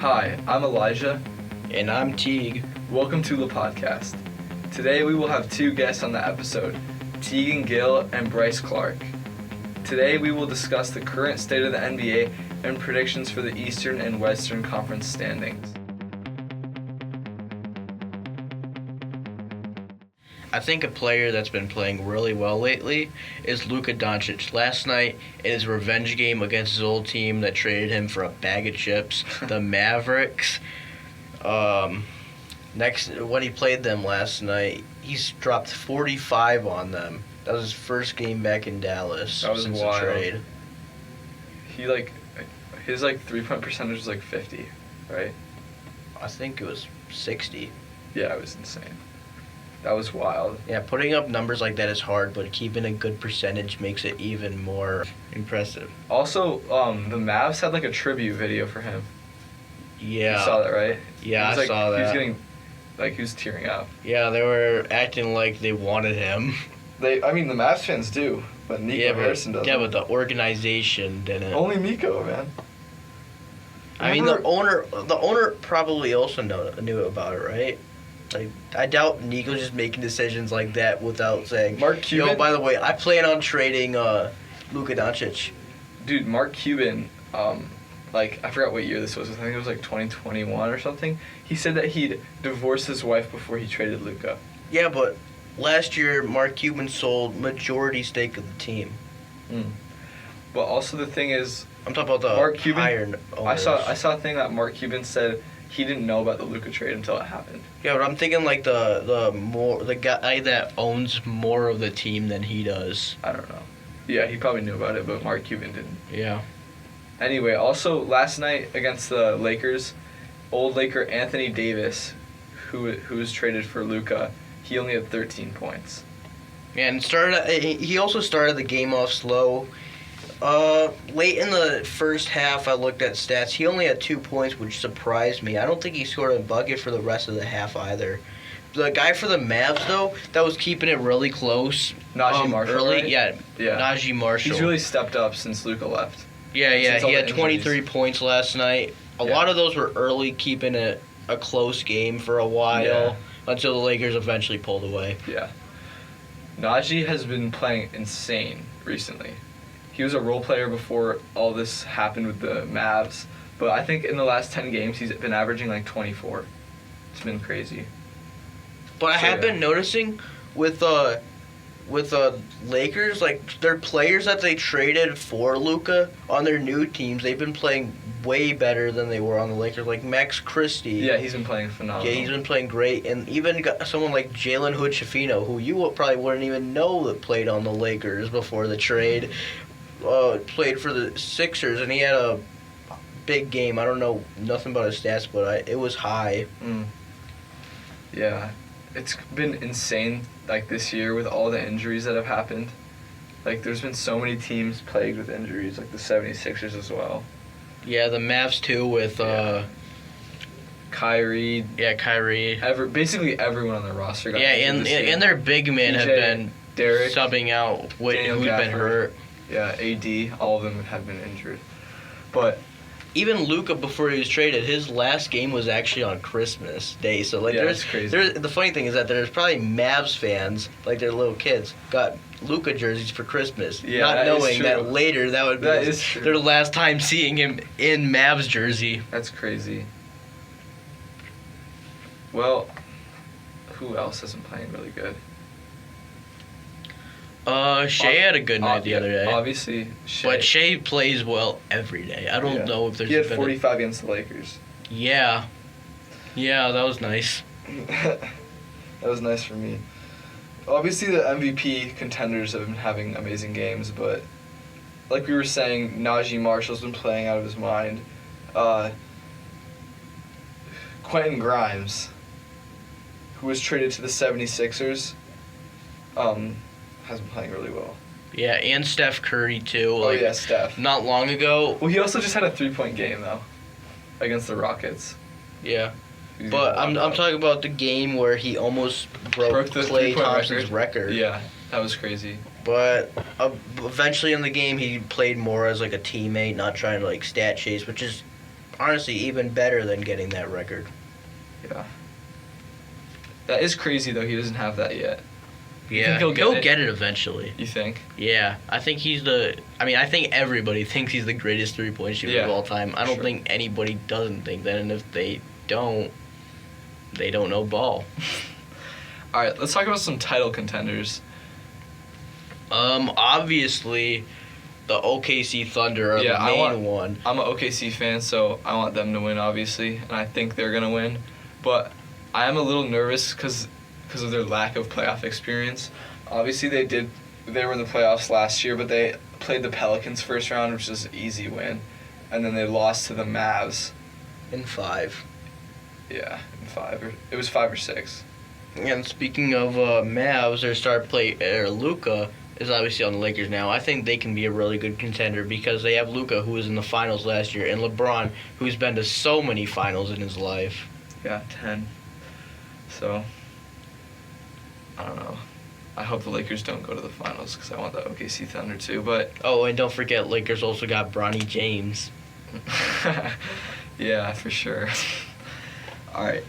Hi, I'm Elijah. And I'm Teagan. Welcome to LePodcast. Today we will have two guests on the episode, Teagan Gill and Bryce Clark. Today we will discuss the current state of the NBA and predictions for the Eastern and Western Conference standings. I think a player that's been playing really well lately is Luka Doncic. Last night, in his revenge game against his old team that traded him for a bag of chips, the Mavericks, when he played them last night, he's dropped 45 on them. That was his first game back in Dallas since the trade. His 3-point percentage was 50, right? I think it was 60. Yeah, it was insane. That was wild. Yeah, putting up numbers like that is hard, but keeping a good percentage makes it even more impressive. Also, the Mavs had a tribute video for him. Yeah. You saw that, right? Yeah, I saw that. He was tearing up. Yeah, they were acting like they wanted him. The Mavs fans do, but Nico Harrison doesn't. Yeah, but the organization didn't. Only Nico, man. The owner probably also knew about it, right? I doubt Nico's just making decisions like that without saying, Mark Cuban. Yo, by the way, I plan on trading Luka Doncic. Dude, Mark Cuban, I forgot what year this was. I think it was 2021 or something. He said that he'd divorce his wife before he traded Luka. Yeah, but last year Mark Cuban sold majority stake of the team. But also the thing is, I'm talking about the Mark Cuban. iron owners. I saw a thing that Mark Cuban said he didn't know about the Luka trade until it happened. Yeah, but I'm thinking the guy that owns more of the team than he does. I don't know. Yeah, he probably knew about it, but Mark Cuban didn't. Yeah. Anyway, also last night against the Lakers, old Laker Anthony Davis, who was traded for Luka, he only had 13 points. Yeah, and he also started the game off slow. Late in the first half, I looked at stats. He only had 2 points, which surprised me. I don't think he scored a bucket for the rest of the half either. The guy for the Mavs, though, that was keeping it really close. Najee Marshall, early, right? yeah, Najee Marshall. He's really stepped up since Luka left. Yeah, he had 23 points last night. A lot of those were early, keeping it a close game for a while until the Lakers eventually pulled away. Yeah. Najee has been playing insane recently. He was a role player before all this happened with the Mavs, but I think in the last 10 games he's been averaging 24. It's been crazy. But I have been noticing with Lakers, their players that they traded for Luka on their new teams, they've been playing way better than they were on the Lakers. Like Max Christie. Yeah, he's been playing phenomenal. Yeah, he's been playing great. And even got someone like Jalen Hood-Schifino, who you probably wouldn't even know that played on the Lakers before the trade. Played for the Sixers, and he had a big game. I don't know nothing about his stats, but it was high. Yeah, it's been insane this year with all the injuries that have happened. There's been so many teams plagued with injuries, the 76ers as well. Yeah, the Mavs too with Kyrie. Yeah, Kyrie. Basically everyone on the roster got injured. Yeah, and their big men have been Derek, subbing out who've been hurt. Yeah, AD, all of them have been injured. But even Luka, before he was traded, his last game was actually on Christmas Day. So that's crazy. The funny thing is that there's probably Mavs fans, their little kids, got Luka jerseys for Christmas, not knowing that later that would be their last time seeing him in Mavs jersey. That's crazy. Well, who else isn't playing really good? Shea had a good night the other day. Obviously, Shea. But Shea plays well every day. I don't know if there's... He had 45 against the Lakers. Yeah. Yeah, that was nice. That was nice for me. Obviously, the MVP contenders have been having amazing games, but like we were saying, Najee Marshall's been playing out of his mind. Quentin Grimes, who was traded to the 76ers, has been playing really well. Yeah, and Steph Curry, too. Steph. Not long ago. Well, he also just had a 3-point game, though, against the Rockets. Yeah. But I'm talking about the game where he almost broke the Klay Thompson's record. Yeah, that was crazy. But eventually in the game, he played more as a teammate, not trying to stat chase, which is honestly even better than getting that record. Yeah. That is crazy, though. He doesn't have that yet. You Yeah, think he'll get it eventually. You think? Yeah, I think I think everybody thinks he's the greatest three-point shooter of all time. I don't think anybody doesn't think that, and if they don't know ball. All right, let's talk about some title contenders. Obviously, the OKC Thunder are the main one. I'm an OKC fan, so I want them to win, obviously, and I think they're gonna win. But I am a little nervous because of their lack of playoff experience. Obviously, they were in the playoffs last year, but they played the Pelicans first round, which is an easy win, and then they lost to the Mavs. In 5. Yeah, in 5. It was 5 or 6. And speaking of Mavs, their star player Luka is obviously on the Lakers now. I think they can be a really good contender because they have Luka, who was in the finals last year, and LeBron, who's been to so many finals in his life. Yeah, 10. So, I don't know. I hope the Lakers don't go to the finals because I want the OKC Thunder too. But and don't forget, Lakers also got Bronny James. yeah, for sure. All right.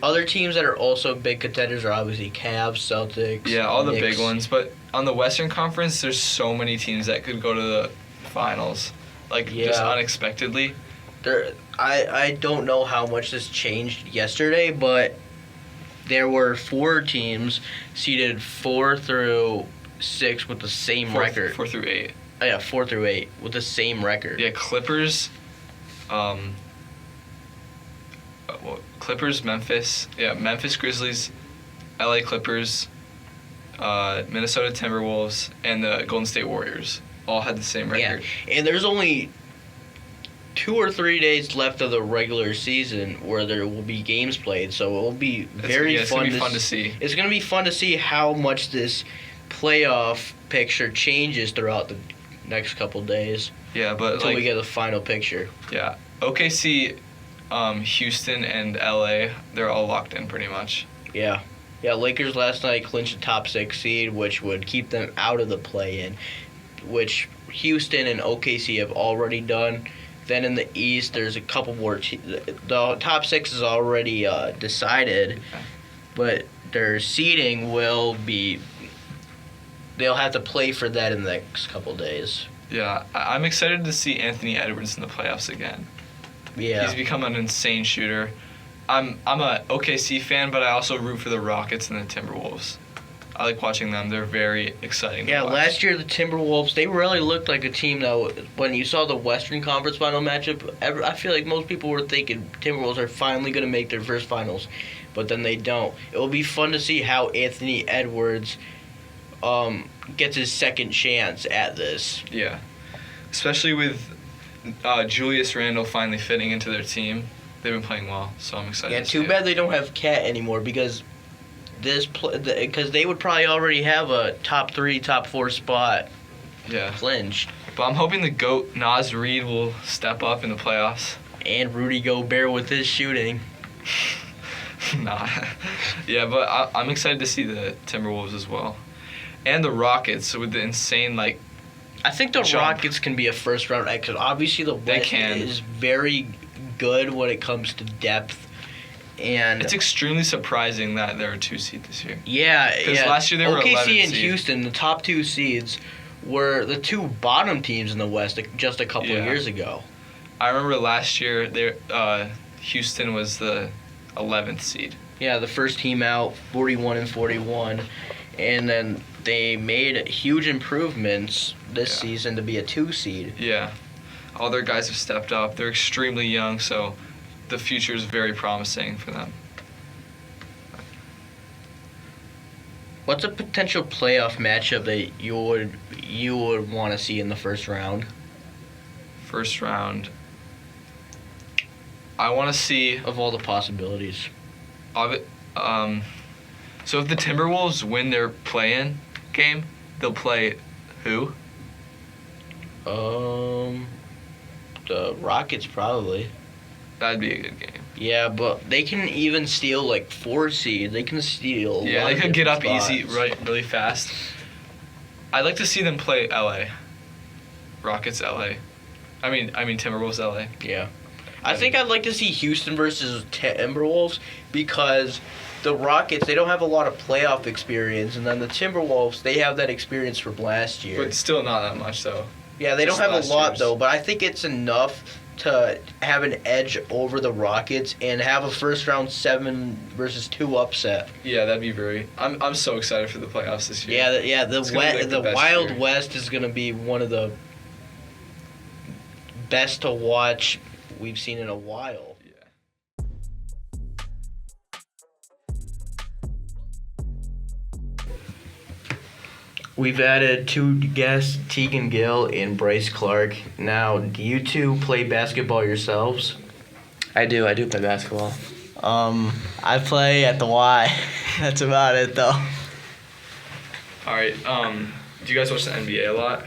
Other teams that are also big contenders are obviously Cavs, Celtics. Yeah, all the Knicks. big ones. But on the Western Conference, there's so many teams that could go to the finals, just unexpectedly. I don't know how much this changed yesterday, but there were 4 teams seeded 4 through 6 with the same record. 4 through 8. Oh, yeah, 4 through 8 with the same record. Yeah, Clippers, Memphis. Yeah, Memphis Grizzlies, LA Clippers, Minnesota Timberwolves, and the Golden State Warriors all had the same record. Yeah, and there's only 2 or 3 days left of the regular season where there will be games played, so it will be it's gonna be fun to see. It's going to be fun to see how much this playoff picture changes throughout the next couple days. Yeah, but until we get the final picture. Yeah, OKC, Houston, and LA, they're all locked in pretty much. Yeah. Yeah, Lakers last night clinched the top 6 seed, which would keep them out of the play-in, which Houston and OKC have already done. Then in the East, there's a couple more. The top 6 is already decided, but their seeding will be. They'll have to play for that in the next couple days. Yeah, I'm excited to see Anthony Edwards in the playoffs again. Yeah, he's become an insane shooter. I'm a OKC fan, but I also root for the Rockets and the Timberwolves. I like watching them. They're very exciting to watch. Last year the Timberwolves, they really looked like a team that when you saw the Western Conference final matchup, I feel like most people were thinking Timberwolves are finally going to make their first finals, but then they don't. It will be fun to see how Anthony Edwards gets his second chance at this. Yeah, especially with Julius Randle finally fitting into their team. They've been playing well, so I'm excited. Yeah, too bad they don't have Cat anymore because they would probably already have a top 3, top 4 spot. Yeah. Clinched. But I'm hoping the GOAT Naz Reid will step up in the playoffs. And Rudy Gobert with his shooting. Nah. Yeah, but I'm excited to see the Timberwolves as well. And the Rockets with the insane, I think the jump. Rockets can be a first round exit. Obviously, the West is very good when it comes to depth. And it's extremely surprising that they're a 2 seed this year. Yeah, because last year they were 11 OKC and seed. Houston, the top 2 seeds, were the 2 bottom teams in the West just a couple of years ago. I remember last year, Houston was the 11th seed. Yeah, the first team out, 41-41, and then they made huge improvements this season to be a 2 seed. Yeah, all their guys have stepped up. They're extremely young, so the future is very promising for them. What's a potential playoff matchup that you would want to see in the first round? First round, I want to see of all the possibilities. So if the Timberwolves win their play-in game, they'll play who? The Rockets probably. That'd be a good game. Yeah, but they can even steal 4 seeds. They can steal. Yeah, they could get up easy, really fast. I'd like to see them play LA. Rockets LA. I mean Timberwolves LA. Yeah. I think I'd like to see Houston versus Timberwolves because the Rockets, they don't have a lot of playoff experience, and then the Timberwolves, they have that experience from last year. But still not that much, though. Yeah, they Just don't have a last lot, year's. though, but I think it's enough to have an edge over the Rockets and have a first-round 7 versus 2 upset. Yeah, that'd be very... I'm so excited for the playoffs this year. The It's gonna be, like, the best Wild year. West is going to be one of the best to watch we've seen in a while. Yeah. We've added 2 guests, Teagan Gill and Bryce Clark. Now, do you two play basketball yourselves? I do play basketball. I play at the Y. That's about it, though. All right. Do you guys watch the NBA a lot?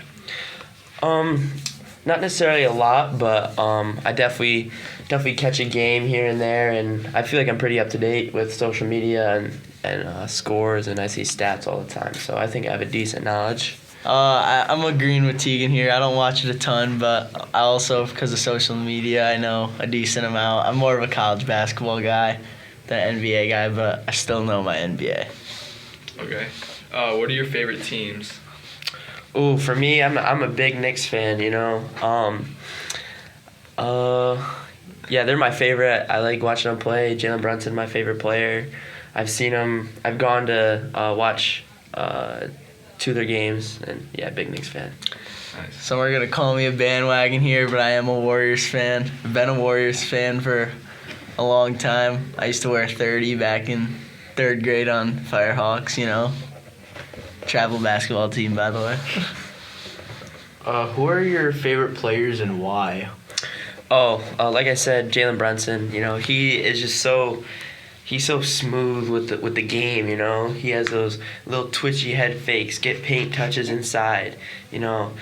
Not necessarily a lot, but I definitely catch a game here and there, and I feel like I'm pretty up to date with social media and scores, and I see stats all the time. So I think I have a decent knowledge. I'm agreeing with Teagan here. I don't watch it a ton, but I also, because of social media, I know a decent amount. I'm more of a college basketball guy than an NBA guy, but I still know my NBA. Okay. What are your favorite teams? Ooh, for me, I'm a big Knicks fan. You know, yeah, they're my favorite. I like watching them play. Jalen Brunson, my favorite player. I've seen him. I've gone to watch 2 of their games, and yeah, big Knicks fan. Nice. Some are going to call me a bandwagon here, but I am a Warriors fan. I've been a Warriors fan for a long time. I used to wear 30 back in 3rd grade on Firehawks, you know. Travel basketball team, by the way. Who are your favorite players and why? Like I said, Jalen Brunson. You know, he is just so. He's so smooth with the game, you know. He has those little twitchy head fakes, get paint touches inside, you know,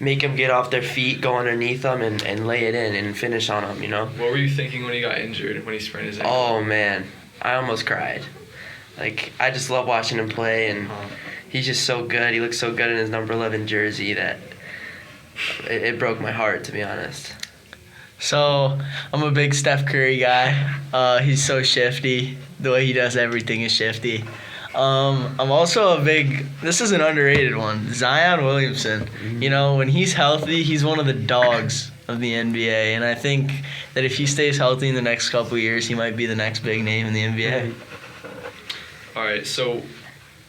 make them get off their feet, go underneath them, and lay it in and finish on them, you know. What were you thinking when he got injured, when he sprained his ankle? Oh, man. I almost cried. Like, I just love watching him play, and he's just so good. He looks so good in his number 11 jersey that it broke my heart, to be honest. So, I'm a big Steph Curry guy. He's so shifty. The way he does everything is shifty. I'm also a big, this is an underrated one, Zion Williamson. You know, when he's healthy, he's one of the dogs of the NBA. And I think that if he stays healthy in the next couple of years, he might be the next big name in the NBA. All right, so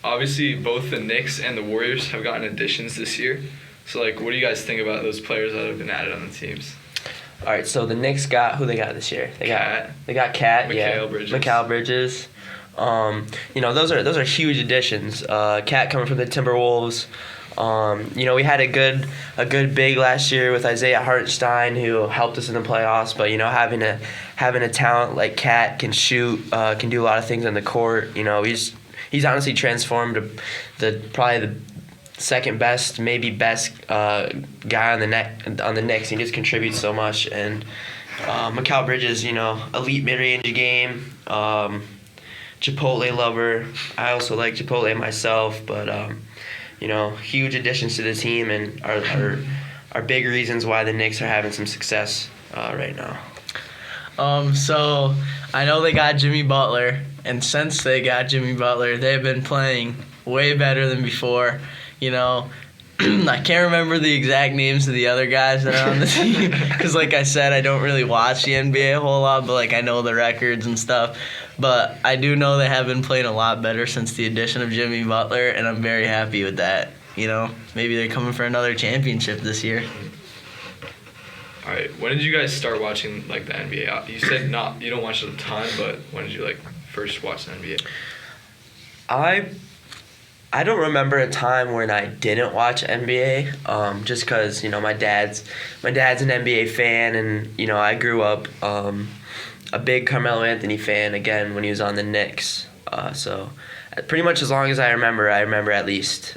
obviously both the Knicks and the Warriors have gotten additions this year. So, like, what do you guys think about those players that have been added on the teams? All right, so the Knicks got who they got this year. They got Cat, Mikal Bridges. Mikal Bridges. You know, those are huge additions. Cat coming from the Timberwolves. You know, we had a good big last year with Isaiah Hartenstein who helped us in the playoffs. But you know, having a talent like Cat can shoot, can do a lot of things on the court. You know, he's honestly transformed to probably the second best, maybe best guy on the Knicks. He just contributes so much. And Mikal Bridges, you know, elite mid-range game. Chipotle lover. I also like Chipotle myself, but you know, huge additions to the team and are big reasons why the Knicks are having some success right now. So I know they got Jimmy Butler, and since they got Jimmy Butler, they've been playing way better than before. You know, I can't remember the exact names of the other guys that are on the team because, like I said, I don't really watch the NBA a whole lot, but like I know the records and stuff. But I do know they have been playing a lot better since the addition of Jimmy Butler, and I'm very happy with that. You know, maybe they're coming for another championship this year. All right, when did you guys start watching, like, the NBA? You said you don't watch it a ton, but when did you, like, first watch the NBA? I don't remember a time when I didn't watch NBA, just because, you know, my dad's an NBA fan, and, you know, I grew up a big Carmelo Anthony fan, again, when he was on the Knicks. So pretty much as long as I remember at least,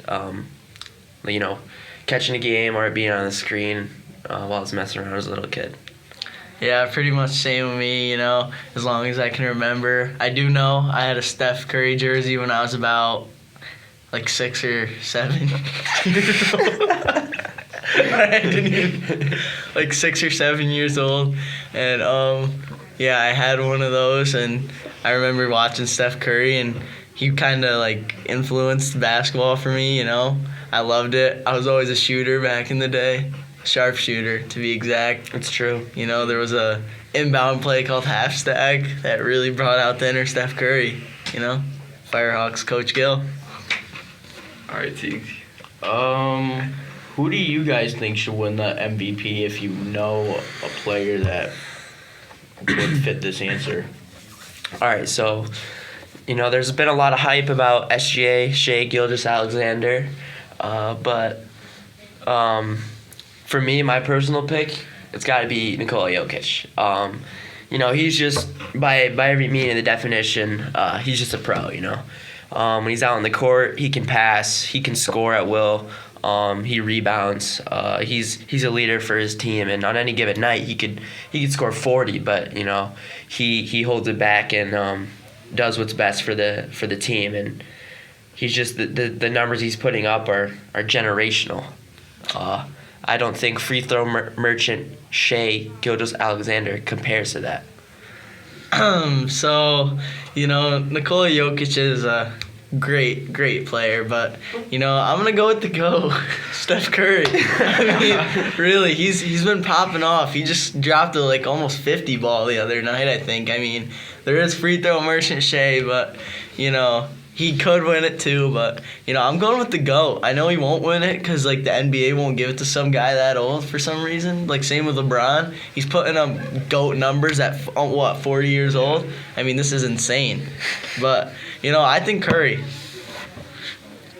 you know, catching a game or being on the screen while I was messing around as a little kid. Yeah, pretty much same with me, you know, as long as I can remember. I do know I had a Steph Curry jersey when I was about like 6 or 7 years old. I didn't even, like 6 or 7 years old, and yeah, I had one of those, and I remember watching Steph Curry, and he kind of like influenced basketball for me. You know, I loved it. I was always a shooter back in the day, sharpshooter to be exact. It's true. You know, there was a inbound play called half stack that really brought out the inner Steph Curry. You know, Firehawks coach Gill. All right, Teague. Who do you guys think should win the MVP if you know a player that would fit this answer? All right, so, there's been a lot of hype about SGA, Shea Gilgeous-Alexander, but for me, my personal pick, it's got to be Nikola Jokic. He's just, by every meaning of the definition, he's just a pro, When he's out on the court, he can pass, he can score at will, he rebounds. He's a leader for his team, and on any given night, he could score 40, but he holds it back and does what's best for the team, and he's just the numbers he's putting up are generational. I don't think free throw merchant Shea Gilgeous-Alexander compares to that. So, Nikola Jokic is a great player, but, I'm going to go with the GOAT, Steph Curry. I mean, really, he's been popping off. He just dropped a, almost 50 ball the other night, I think. I mean, there is free throw merchant Shea, but, he could win it too, but, I'm going with the GOAT. I know he won't win it because, the NBA won't give it to some guy that old for some reason. Same with LeBron. He's putting up GOAT numbers at, 40 years old? I mean, this is insane. But, I think Curry.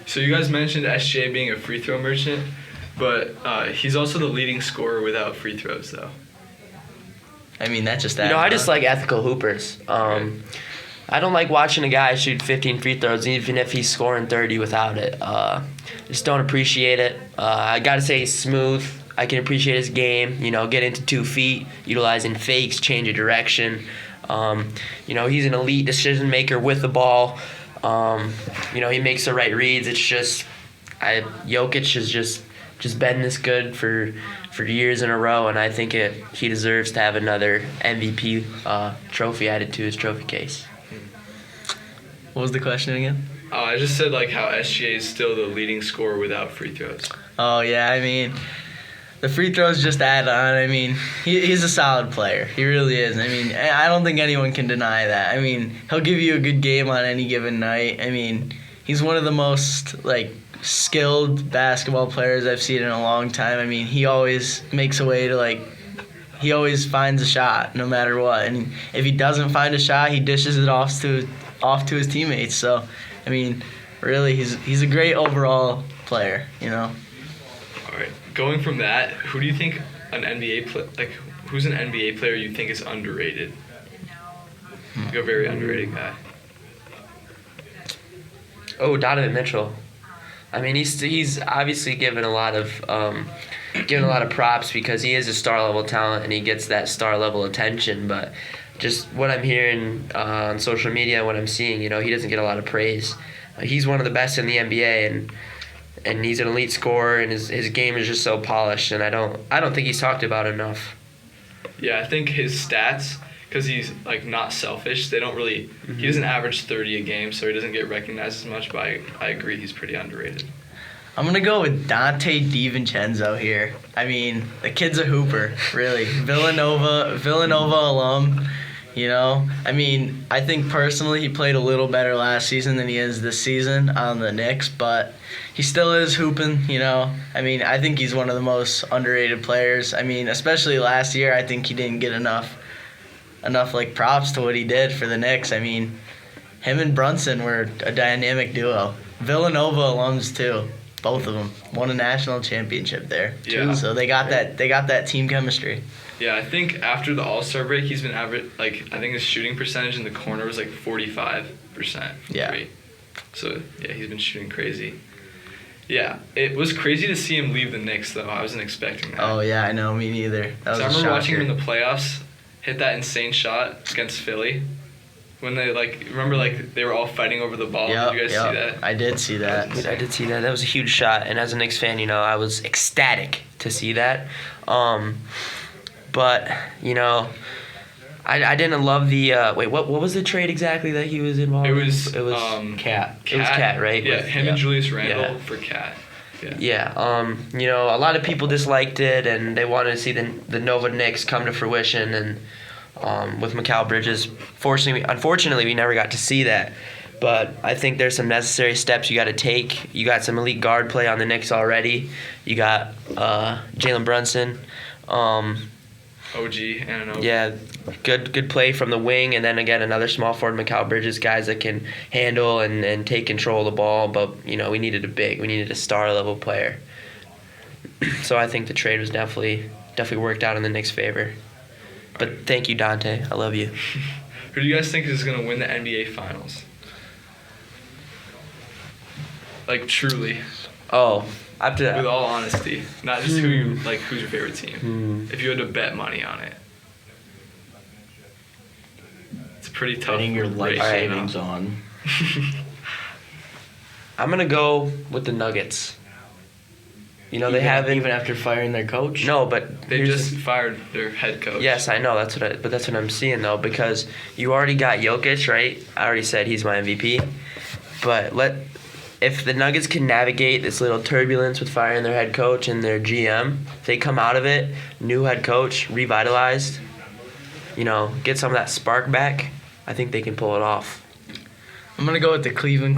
So you guys mentioned SJ being a free throw merchant, but he's also the leading scorer without free throws, though. I mean, that just I just like ethical hoopers. I don't like watching a guy shoot 15 free throws, even if he's scoring 30 without it. Just don't appreciate it. I got to say he's smooth. I can appreciate his game, get into 2 feet, utilizing fakes, change of direction. He's an elite decision maker with the ball. He makes the right reads. It's just, Jokic has just been this good for years in a row, and I think he deserves to have another MVP trophy added to his trophy case. What was the question again? I just said how SGA is still the leading scorer without free throws. Oh, yeah, I mean, the free throws just add on. I mean, he's a solid player. He really is. I mean, I don't think anyone can deny that. I mean, he'll give you a good game on any given night. I mean, he's one of the most, skilled basketball players I've seen in a long time. I mean, he always makes a way to, he always finds a shot no matter what. And if he doesn't find a shot, he dishes it off to his teammates. So, I mean, really, he's a great overall player, All right. Going from that, who do you think who's an NBA player you think is underrated? A very underrated guy. Oh, Donovan Mitchell. I mean, he's obviously given a lot of props because he is a star level talent and he gets that star level attention. But just what I'm hearing on social media, what I'm seeing, he doesn't get a lot of praise. He's one of the best in the NBA, and he's an elite scorer, and his game is just so polished, and I don't think he's talked about enough. Yeah, I think his stats, because he's not selfish, they don't really. He doesn't average 30 a game, so he doesn't get recognized as much. But I agree, he's pretty underrated. I'm gonna go with Dante DiVincenzo here. I mean, the kid's a hooper, really. Villanova alum. I mean, I think personally he played a little better last season than he is this season on the Knicks, but he still is hooping, I mean, I think he's one of the most underrated players. I mean, especially last year, I think he didn't get enough props to what he did for the Knicks. I mean, him and Brunson were a dynamic duo. Villanova alums too. Both of them won a national championship there. Yeah. So they got that team chemistry. Yeah, I think after the All-Star break, he's been I think his shooting percentage in the corner was 45%. Yeah. So, yeah, he's been shooting crazy. Yeah, it was crazy to see him leave the Knicks, though. I wasn't expecting that. Oh, yeah, I know. Me neither. That was I remember watching him in the playoffs, hit that insane shot against Philly. when they remember they were all fighting over the ball. Yep, Did you guys see that? I did see that. I did see that. That was a huge shot, and as a Knicks fan, I was ecstatic to see that. But I didn't love the what was the trade exactly that he was involved in? It was Cat. It was Cat, right? Yeah, him and Julius Randle Yeah. for Cat. Yeah. A lot of people disliked it, and they wanted to see the Nova Knicks come to fruition, and with Mikal Bridges, unfortunately, we never got to see that. But I think there's some necessary steps you got to take. You got some elite guard play on the Knicks already. You got Jalen Brunson. OG, Anunoby. Yeah, good play from the wing, and then again another small forward, Mikal Bridges, guys that can handle and take control of the ball. But we needed we needed a star level player. So I think the trade was definitely worked out in the Knicks' favor. But thank you, Dante. I love you. Who do you guys think is going to win the NBA Finals? Truly, Oh, I have with to. all honesty, not just who's your favorite team. If you had to bet money on it, it's a pretty tough. Betting your life race, savings on. I'm gonna go with the Nuggets. They haven't even after firing their coach. No, but They here's just fired their head coach. Yes, I know. That's what I'm seeing though, because you already got Jokic, right? I already said he's my MVP. But if the Nuggets can navigate this little turbulence with firing their head coach and their GM, if they come out of it, new head coach, revitalized, get some of that spark back, I think they can pull it off. I'm gonna go with the Cleveland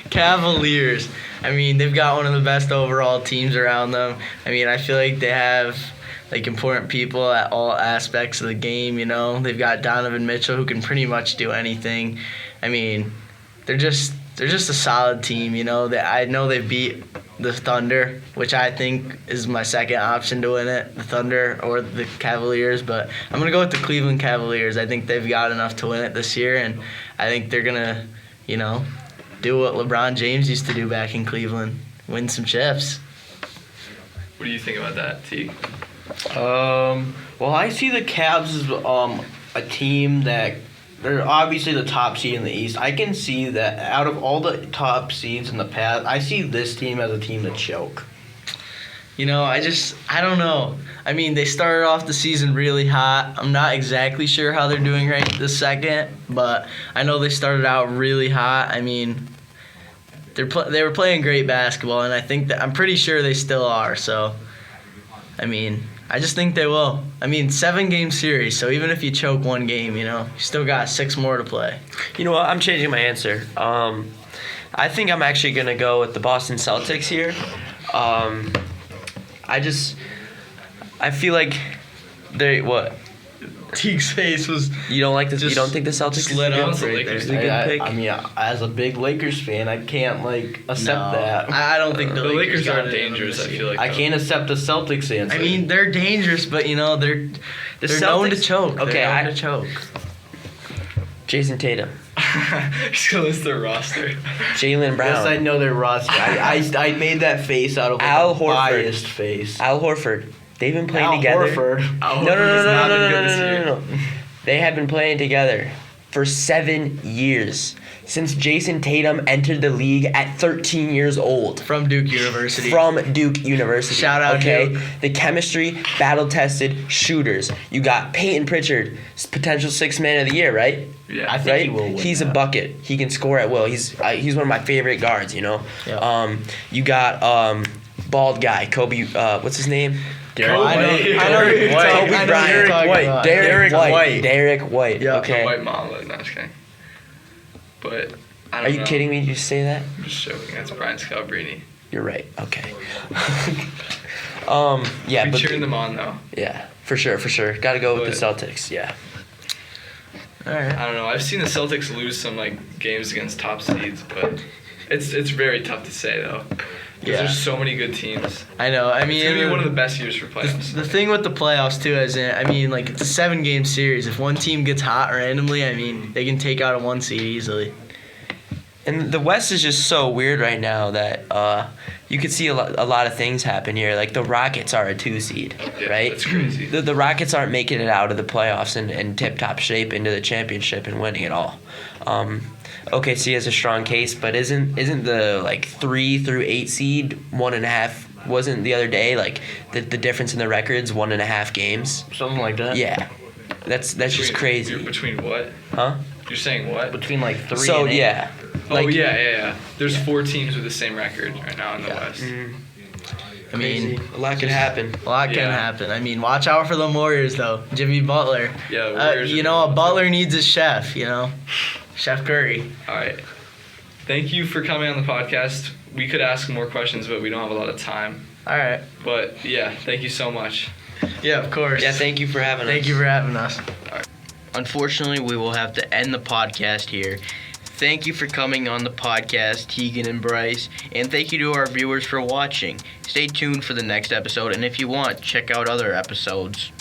Cavaliers. I mean, they've got one of the best overall teams around them. I mean, I feel like they have important people at all aspects of the game. They've got Donovan Mitchell, who can pretty much do anything. I mean, they're just a solid team. I know they beat the Thunder, which I think is my second option to win it, the Thunder or the Cavaliers. But I'm gonna go with the Cleveland Cavaliers. I think they've got enough to win it this year, and I think they're gonna, do what LeBron James used to do back in Cleveland, win some chips. What do you think about that, T? Well, I see the Cavs as a team that they're obviously the top seed in the East. I can see that out of all the top seeds in the past, I see this team as a team that choke. I don't know. I mean, they started off the season really hot. I'm not exactly sure how they're doing right this second, but I know they started out really hot. I mean, they were playing great basketball, and I'm pretty sure they still are. So, I mean, I just think they will. I mean, 7-game series, so even if you choke one game, you still got 6 more to play. You know what? I'm changing my answer. I think I'm actually gonna go with the Boston Celtics here. I feel like what? Teague's face was You don't like this? You don't think the Celtics is a lit good, up the right Lakers there. is a good pick? I mean, as a big Lakers fan, I can't accept that. I don't think The Lakers got are it dangerous, I this feel year. like. I can't accept the Celtics answer. I mean, they're dangerous, but they're known to Celtics- choke. Okay, They're known to choke. Jason Tatum, Just gonna list their roster. Jaylen Brown, yes, I know their roster. I made that face out of Al a Horford. biased face. Al Horford. They've been playing Al together. Horford. No. They have been playing together for 7 years. Since Jason Tatum entered the league at 13 years old. From Duke University. From Duke University. Shout out, okay? Duke. The chemistry, battle-tested shooters. You got Peyton Pritchard, potential 6th man of the year, right? Yeah. I think Right? he will win He's that. a bucket. He can score at will. He's one of my favorite guards, Yeah. You got bald guy, Kobe, what's his name? Derek I know- White. I know who you're White. talking- Kobe I know who Bryant. you're talking White. about. Derek White. Derek White. Yeah. Okay. White mama, no, just kidding. But I don't Are you know. kidding me? Did you say that? I'm just joking. That's Brian Scalabrine. You're right. Okay. Yeah, We but cheering them on though. yeah, for sure. Got to go with the But- Celtics. Yeah. All right. I don't know. I've seen the Celtics lose some games against top seeds, but it's very tough to say though. Because Yeah. there's so many good teams. I know. I It's mean, gonna be one of the best years for playoffs. the thing with the playoffs too is, it's a 7-game series. If one team gets hot randomly, they can take out a 1 seed easily. And the West is just so weird right now that you could see a lot of things happen here. Like the Rockets are a 2 seed, Yeah, right? that's crazy. The Rockets aren't making it out of the playoffs and tip-top shape into the championship and winning it all. OKC has a strong case, but isn't the like 3 through 8 seed 1.5? Wasn't the other day like the difference in the records 1.5 games? Something like that. Yeah, that's just crazy. Between what? Huh? You're saying what? Between like 3 So and 8. yeah. Oh yeah. There's 4 teams with the same record right now in the West. I mean, A lot could happen. a lot can Yeah. happen. I mean, watch out for the Warriors, though. Jimmy Butler. Yeah, the Warriors you are know, a good. Butler needs a chef, you know? Chef Curry. All right. Thank you for coming on the podcast. We could ask more questions, but we don't have a lot of time. All right. But yeah, thank you so much. Yeah, of course. Yeah, thank you for having us. Thank you for having us. Unfortunately, we will have to end the podcast here. Thank you for coming on the podcast, Teagan and Bryce, and thank you to our viewers for watching. Stay tuned for the next episode, and if you want, check out other episodes.